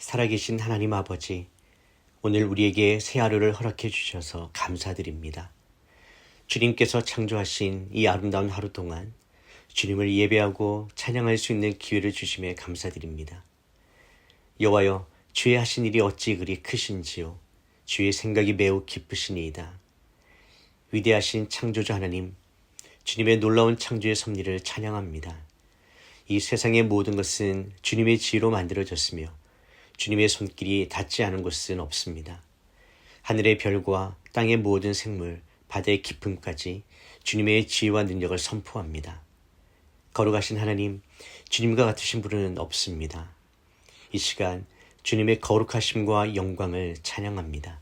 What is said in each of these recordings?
살아계신 하나님 아버지, 오늘 우리에게 새 하루를 허락해 주셔서 감사드립니다. 주님께서 창조하신 이 아름다운 하루 동안 주님을 예배하고 찬양할 수 있는 기회를 주심에 감사드립니다. 여호와여, 주의 하신 일이 어찌 그리 크신지요. 주의 생각이 매우 깊으시니이다. 위대하신 창조주 하나님, 주님의 놀라운 창조의 섭리를 찬양합니다. 이 세상의 모든 것은 주님의 지혜로 만들어졌으며 주님의 손길이 닿지 않은 곳은 없습니다. 하늘의 별과 땅의 모든 생물, 바다의 깊음까지 주님의 지혜와 능력을 선포합니다. 거룩하신 하나님, 주님과 같으신 분은 없습니다. 이 시간 주님의 거룩하심과 영광을 찬양합니다.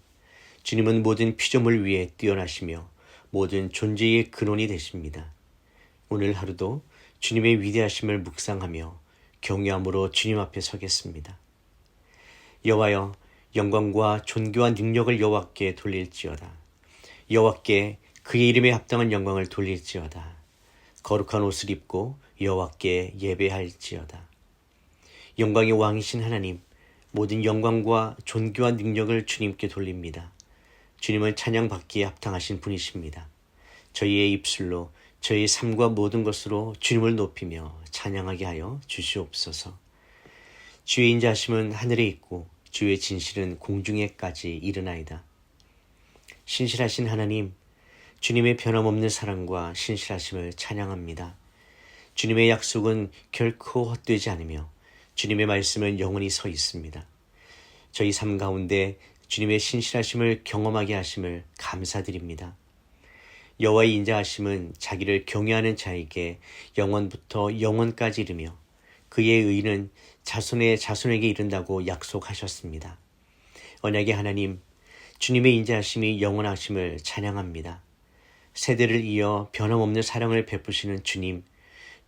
주님은 모든 피조물 위에 뛰어나시며 모든 존재의 근원이 되십니다. 오늘 하루도 주님의 위대하심을 묵상하며 경외함으로 주님 앞에 서겠습니다. 여호와여, 영광과 존귀와 능력을 여호와께 돌릴지어다. 여호와께 그의 이름에 합당한 영광을 돌릴지어다. 거룩한 옷을 입고 여호와께 예배할지어다. 영광의 왕이신 하나님, 모든 영광과 존귀와 능력을 주님께 돌립니다. 주님은 찬양받기에 합당하신 분이십니다. 저희의 입술로 저희의 삶과 모든 것으로 주님을 높이며 찬양하게 하여 주시옵소서. 주의 인자하심은 하늘에 있고 주의 진실은 공중에까지 이르나이다. 신실하신 하나님, 주님의 변함없는 사랑과 신실하심을 찬양합니다. 주님의 약속은 결코 헛되지 않으며 주님의 말씀은 영원히 서 있습니다. 저희 삶 가운데 주님의 신실하심을 경험하게 하심을 감사드립니다. 여호와의 인자하심은 자기를 경외하는 자에게 영원부터 영원까지 이르며 그의 의는 자손의 자손에게 이른다고 약속하셨습니다. 언약의 하나님, 주님의 인자하심이 영원하심을 찬양합니다. 세대를 이어 변함없는 사랑을 베푸시는 주님,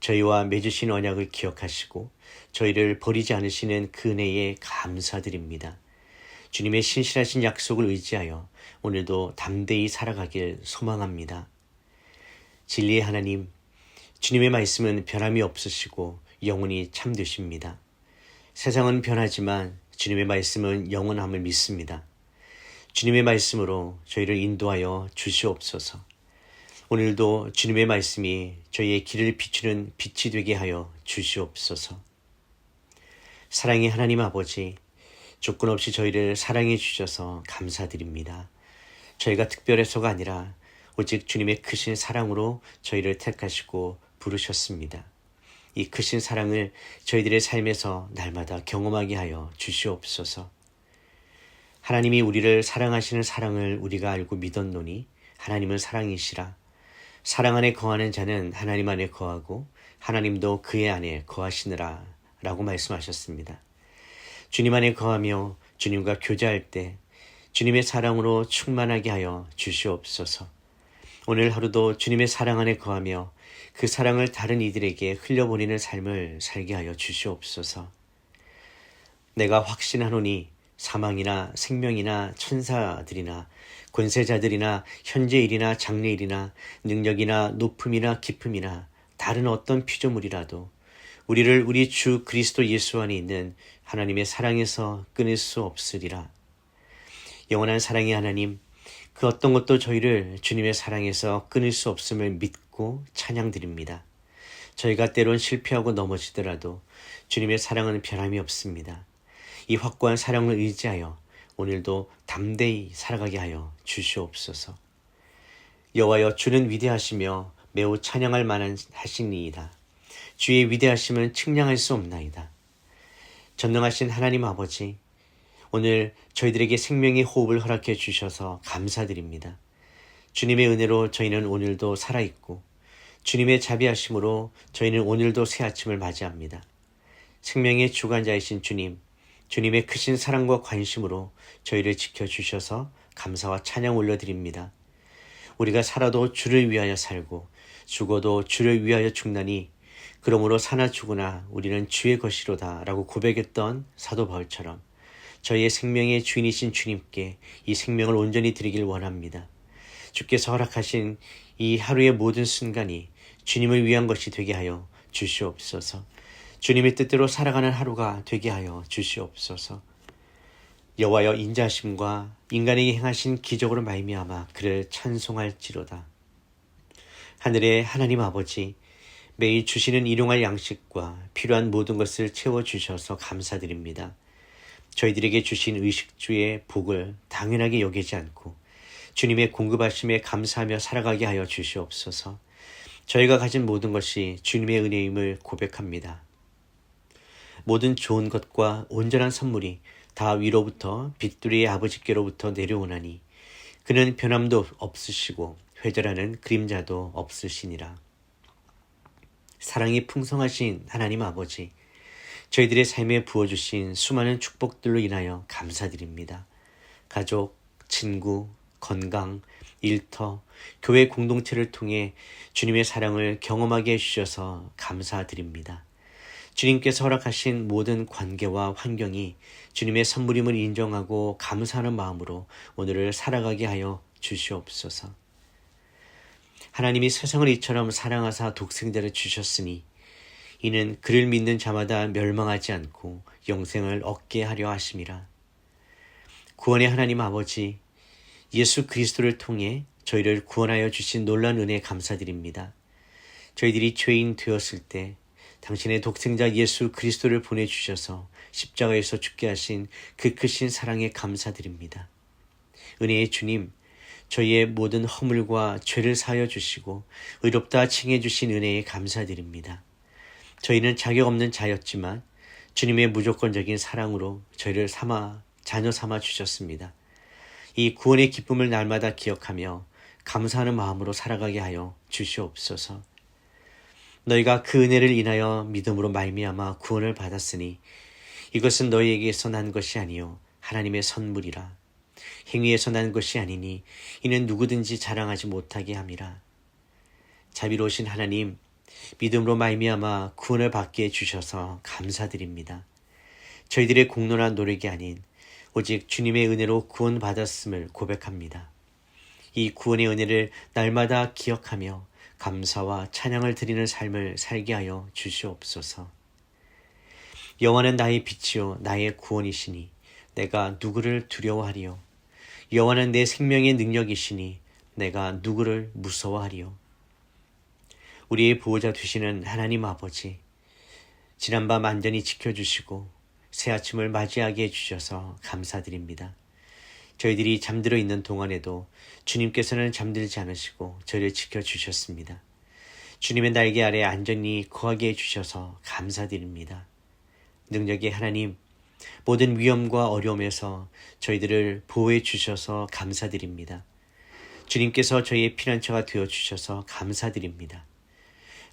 저희와 맺으신 언약을 기억하시고 저희를 버리지 않으시는 그 은혜에 감사드립니다. 주님의 신실하신 약속을 의지하여 오늘도 담대히 살아가길 소망합니다. 진리의 하나님, 주님의 말씀은 변함이 없으시고 영원히 참되십니다. 세상은 변하지만 주님의 말씀은 영원함을 믿습니다. 주님의 말씀으로 저희를 인도하여 주시옵소서. 오늘도 주님의 말씀이 저희의 길을 비추는 빛이 되게 하여 주시옵소서. 사랑의 하나님 아버지, 조건 없이 저희를 사랑해 주셔서 감사드립니다. 저희가 특별해서가 아니라 오직 주님의 크신 사랑으로 저희를 택하시고 부르셨습니다. 이 크신 사랑을 저희들의 삶에서 날마다 경험하게 하여 주시옵소서. 하나님이 우리를 사랑하시는 사랑을 우리가 알고 믿었노니 하나님은 사랑이시라. 사랑 안에 거하는 자는 하나님 안에 거하고 하나님도 그의 안에 거하시느라 라고 말씀하셨습니다. 주님 안에 거하며 주님과 교제할 때 주님의 사랑으로 충만하게 하여 주시옵소서. 오늘 하루도 주님의 사랑 안에 거하며 그 사랑을 다른 이들에게 흘려보내는 삶을 살게 하여 주시옵소서. 내가 확신하노니 사망이나 생명이나 천사들이나 권세자들이나 현재일이나 장래일이나 능력이나 높음이나 깊음이나 다른 어떤 피조물이라도 우리를 우리 주 그리스도 예수 안에 있는 하나님의 사랑에서 끊을 수 없으리라. 영원한 사랑의 하나님, 그 어떤 것도 저희를 주님의 사랑에서 끊을 수 없음을 믿고 찬양드립니다. 저희가 때론 실패하고 넘어지더라도 주님의 사랑은 변함이 없습니다. 이 확고한 사랑을 의지하여 오늘도 담대히 살아가게 하여 주시옵소서. 여호와여, 주는 위대하시며 매우 찬양할 만한 하시니이다. 주의 위대하심은 측량할 수 없나이다. 전능하신 하나님 아버지, 오늘 저희들에게 생명의 호흡을 허락해 주셔서 감사드립니다. 주님의 은혜로 저희는 오늘도 살아있고 주님의 자비하심으로 저희는 오늘도 새 아침을 맞이합니다. 생명의 주관자이신 주님, 주님의 크신 사랑과 관심으로 저희를 지켜주셔서 감사와 찬양 올려드립니다. 우리가 살아도 주를 위하여 살고 죽어도 주를 위하여 죽나니 그러므로 사나 죽으나 우리는 주의 것이로다 라고 고백했던 사도 바울처럼 저희의 생명의 주인이신 주님께 이 생명을 온전히 드리길 원합니다. 주께서 허락하신 이 하루의 모든 순간이 주님을 위한 것이 되게 하여 주시옵소서. 주님의 뜻대로 살아가는 하루가 되게 하여 주시옵소서. 여호와여 인자하심과 인간에게 행하신 기적으로 말미암아 그를 찬송할지로다. 하늘의 하나님 아버지, 매일 주시는 일용할 양식과 필요한 모든 것을 채워주셔서 감사드립니다. 저희들에게 주신 의식주의 복을 당연하게 여기지 않고 주님의 공급하심에 감사하며 살아가게 하여 주시옵소서. 저희가 가진 모든 것이 주님의 은혜임을 고백합니다. 모든 좋은 것과 온전한 선물이 다 위로부터 빛두리의 아버지께로부터 내려오나니 그는 변함도 없으시고 회절하는 그림자도 없으시니라. 사랑이 풍성하신 하나님 아버지, 저희들의 삶에 부어주신 수많은 축복들로 인하여 감사드립니다. 가족, 친구, 건강, 일터, 교회 공동체를 통해 주님의 사랑을 경험하게 해주셔서 감사드립니다. 주님께서 허락하신 모든 관계와 환경이 주님의 선물임을 인정하고 감사하는 마음으로 오늘을 살아가게 하여 주시옵소서. 하나님이 세상을 이처럼 사랑하사 독생자를 주셨으니 이는 그를 믿는 자마다 멸망하지 않고 영생을 얻게 하려 하심이라. 구원의 하나님 아버지, 예수 그리스도를 통해 저희를 구원하여 주신 놀라운 은혜에 감사드립니다. 저희들이 죄인 되었을 때 당신의 독생자 예수 그리스도를 보내주셔서 십자가에서 죽게 하신 그 크신 사랑에 감사드립니다. 은혜의 주님, 저희의 모든 허물과 죄를 사하여 주시고 의롭다 칭해 주신 은혜에 감사드립니다. 저희는 자격 없는 자였지만 주님의 무조건적인 사랑으로 저희를 자녀 삼아 주셨습니다. 이 구원의 기쁨을 날마다 기억하며 감사하는 마음으로 살아가게 하여 주시옵소서. 너희가 그 은혜를 인하여 믿음으로 말미암아 구원을 받았으니 이것은 너희에게서 난 것이 아니요 하나님의 선물이라. 행위에서 난 것이 아니니 이는 누구든지 자랑하지 못하게 함이라. 자비로우신 하나님, 믿음으로 말미암아 구원을 받게 해주셔서 감사드립니다. 저희들의 공로나 노력이 아닌 오직 주님의 은혜로 구원받았음을 고백합니다. 이 구원의 은혜를 날마다 기억하며 감사와 찬양을 드리는 삶을 살게 하여 주시옵소서. 여호와는 나의 빛이요 나의 구원이시니 내가 누구를 두려워하리요. 여호와는 내 생명의 능력이시니 내가 누구를 무서워하리요. 우리의 보호자 되시는 하나님 아버지, 지난밤 안전히 지켜주시고 새 아침을 맞이하게 해주셔서 감사드립니다. 저희들이 잠들어 있는 동안에도 주님께서는 잠들지 않으시고 저희를 지켜주셨습니다. 주님의 날개 아래 안전히 거하게 해주셔서 감사드립니다. 능력의 하나님, 모든 위험과 어려움에서 저희들을 보호해 주셔서 감사드립니다. 주님께서 저희의 피난처가 되어주셔서 감사드립니다.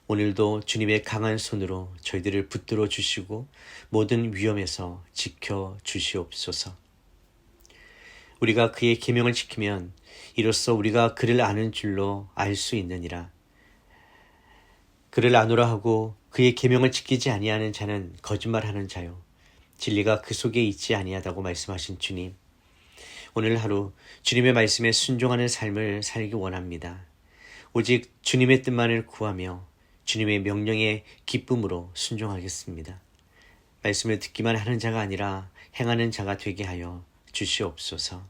오늘도 주님의 강한 손으로 저희들을 붙들어 주시고 모든 위험에서 지켜 주시옵소서. 우리가 그의 계명을 지키면 이로써 우리가 그를 아는 줄로 알 수 있느니라. 그를 아노라 하고 그의 계명을 지키지 아니하는 자는 거짓말하는 자요 진리가 그 속에 있지 아니하다고 말씀하신 주님, 오늘 하루 주님의 말씀에 순종하는 삶을 살기 원합니다. 오직 주님의 뜻만을 구하며 주님의 명령에 기쁨으로 순종하겠습니다. 말씀을 듣기만 하는 자가 아니라 행하는 자가 되게 하여 주시옵소서.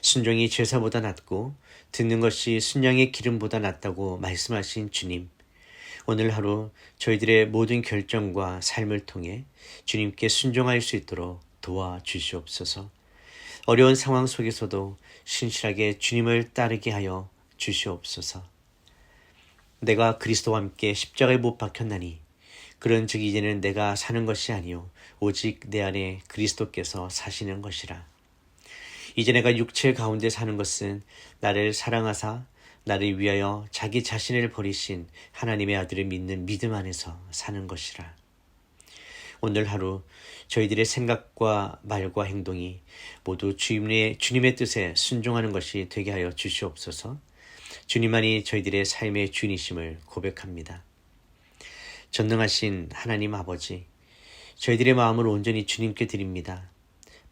순종이 제사보다 낫고 듣는 것이 순양의 기름보다 낫다고 말씀하신 주님, 오늘 하루 저희들의 모든 결정과 삶을 통해 주님께 순종할 수 있도록 도와주시옵소서. 어려운 상황 속에서도 신실하게 주님을 따르게 하여 주시옵소서. 내가 그리스도와 함께 십자가에 못 박혔나니 그런즉 이제는 내가 사는 것이 아니요 오직 내 안에 그리스도께서 사시는 것이라. 이제 내가 육체 가운데 사는 것은 나를 사랑하사 나를 위하여 자기 자신을 버리신 하나님의 아들을 믿는 믿음 안에서 사는 것이라. 오늘 하루 저희들의 생각과 말과 행동이 모두 주님의 뜻에 순종하는 것이 되게 하여 주시옵소서. 주님만이 저희들의 삶의 주인이심을 고백합니다. 전능하신 하나님 아버지, 저희들의 마음을 온전히 주님께 드립니다.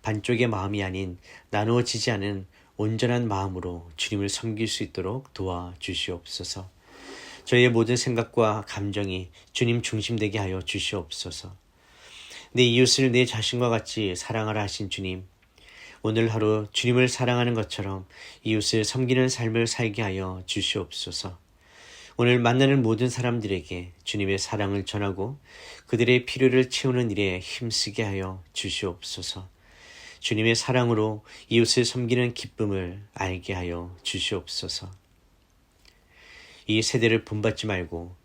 반쪽의 마음이 아닌 나누어지지 않은 온전한 마음으로 주님을 섬길 수 있도록 도와주시옵소서. 저희의 모든 생각과 감정이 주님 중심되게 하여 주시옵소서. 내 이웃을 내 자신과 같이 사랑하라 하신 주님, 오늘 하루 주님을 사랑하는 것처럼 이웃을 섬기는 삶을 살게 하여 주시옵소서. 오늘 만나는 모든 사람들에게 주님의 사랑을 전하고 그들의 필요를 채우는 일에 힘쓰게 하여 주시옵소서. 주님의 사랑으로 이웃을 섬기는 기쁨을 알게 하여 주시옵소서. 이 세대를 본받지 말고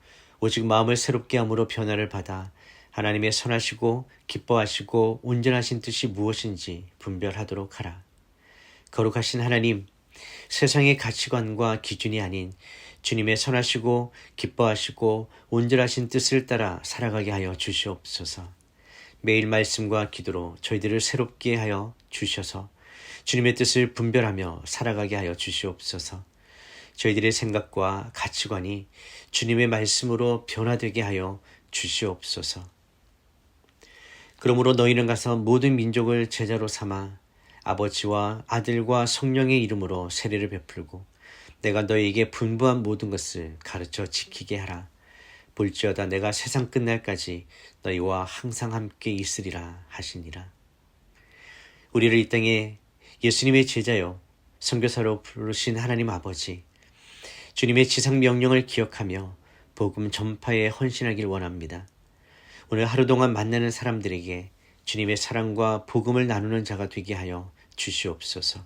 오직 마음을 새롭게 함으로 변화를 받아 하나님의 선하시고 기뻐하시고 온전하신 뜻이 무엇인지 분별하도록 하라. 거룩하신 하나님, 세상의 가치관과 기준이 아닌 주님의 선하시고 기뻐하시고 온전하신 뜻을 따라 살아가게 하여 주시옵소서. 매일 말씀과 기도로 저희들을 새롭게 하여 주셔서 주님의 뜻을 분별하며 살아가게 하여 주시옵소서. 저희들의 생각과 가치관이 주님의 말씀으로 변화되게 하여 주시옵소서. 그러므로 너희는 가서 모든 민족을 제자로 삼아 아버지와 아들과 성령의 이름으로 세례를 베풀고 내가 너희에게 분부한 모든 것을 가르쳐 지키게 하라. 볼지어다 내가 세상 끝날까지 너희와 항상 함께 있으리라 하시니라. 우리를 이 땅에 예수님의 제자요 선교사로 부르신 하나님 아버지, 주님의 지상 명령을 기억하며 복음 전파에 헌신하길 원합니다. 오늘 하루 동안 만나는 사람들에게 주님의 사랑과 복음을 나누는 자가 되게 하여 주시옵소서.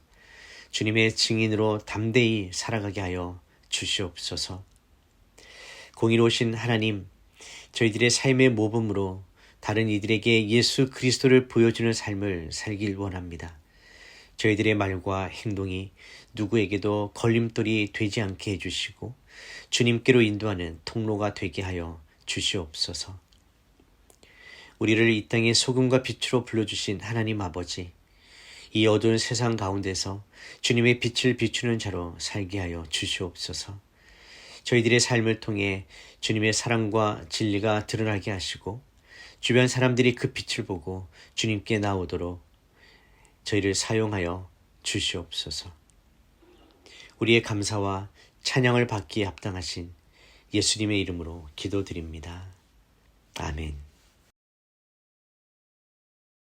주님의 증인으로 담대히 살아가게 하여 주시옵소서. 공의로우신 하나님, 저희들의 삶의 모범으로 다른 이들에게 예수 그리스도를 보여주는 삶을 살길 원합니다. 저희들의 말과 행동이 누구에게도 걸림돌이 되지 않게 해주시고 주님께로 인도하는 통로가 되게 하여 주시옵소서. 우리를 이 땅의 소금과 빛으로 불러주신 하나님 아버지, 이 어두운 세상 가운데서 주님의 빛을 비추는 자로 살게 하여 주시옵소서. 저희들의 삶을 통해 주님의 사랑과 진리가 드러나게 하시고 주변 사람들이 그 빛을 보고 주님께 나오도록 저희를 사용하여 주시옵소서. 우리의 감사와 찬양을 받기에 합당하신 예수님의 이름으로 기도드립니다. 아멘.